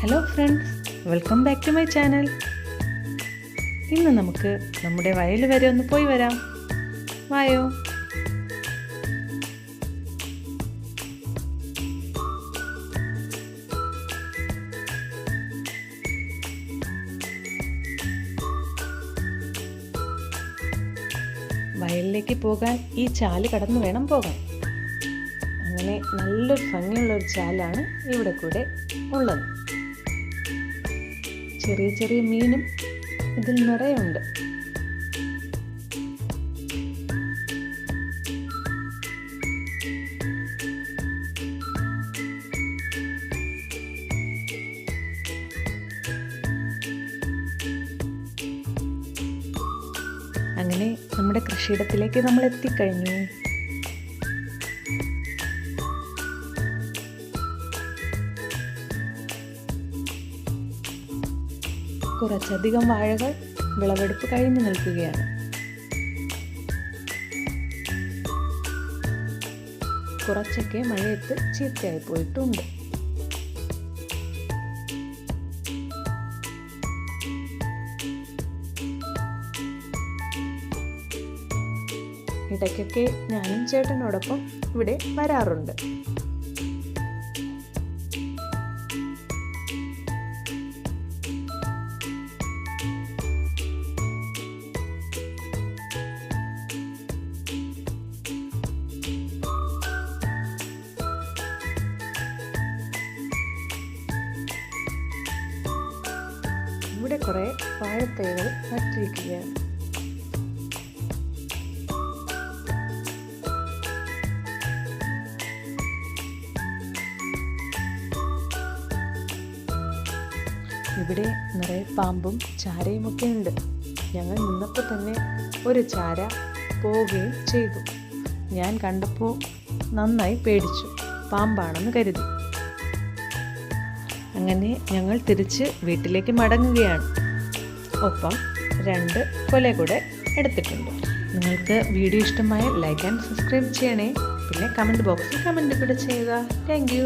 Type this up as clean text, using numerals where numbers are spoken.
Hello friends, welcome back to my channel. ഇന്ന് നമുക്ക് നമ്മുടെ വയൽ വരെ ഒന്ന് പോയി വരാം. വായോ. വയലിലേക്ക് പോകാൻ ഈ ചാല് കടന്നു വേണം പോകാൻ. അങ്ങനെ നല്ലൊരു ഭംഗിയുള്ളൊരു ചാലാണ് ഇവിടെ കൂടെ ഉള്ളത്. ചെറിയ ചെറിയ മീനും ഇതിൽ നിറയുണ്ട്. അങ്ങനെ നമ്മുടെ കൃഷിയിടത്തിലേക്ക് നമ്മൾ എത്തിക്കഴിഞ്ഞു. കുറച്ചധികം വാഴകൾ വിളവെടുപ്പ് കഴിഞ്ഞു നിൽക്കുകയാണ്. കുറച്ചൊക്കെ മഴയത്ത് ചീത്തയായി പോയിട്ടുണ്ട്. ഇടയ്ക്കൊക്കെ ഞാനും ചേട്ടനോടൊപ്പം ഇവിടെ വരാറുണ്ട്. ഇവിടെ കുറെ വാഴത്തൈകൾ നട്ടിരിക്കുകയാണ്. ഇവിടെ നിറയെ പാമ്പും ചാരയും ഒക്കെ ഉണ്ട്. ഞങ്ങൾ നിന്നപ്പോൾ തന്നെ ഒരു ചാര പോവുകയും ചെയ്തു. ഞാൻ കണ്ടപ്പോൾ നന്നായി പേടിച്ചു, പാമ്പാണെന്ന് കരുതി. അങ്ങനെ ഞങ്ങൾ തിരിച്ച് വീട്ടിലേക്ക് മടങ്ങുകയാണ്. ഒപ്പം 2 കൊല കൂടെ എടുത്തിട്ടുണ്ട്. നിങ്ങൾക്ക് വീഡിയോ ഇഷ്ടമായ ലൈക്ക് ആൻഡ് സബ്സ്ക്രൈബ് ചെയ്യണേ. പിന്നെ കമൻറ്റ് ബോക്സിൽ കമൻറ്റ് കൂടെ ചെയ്യുക. Thank you.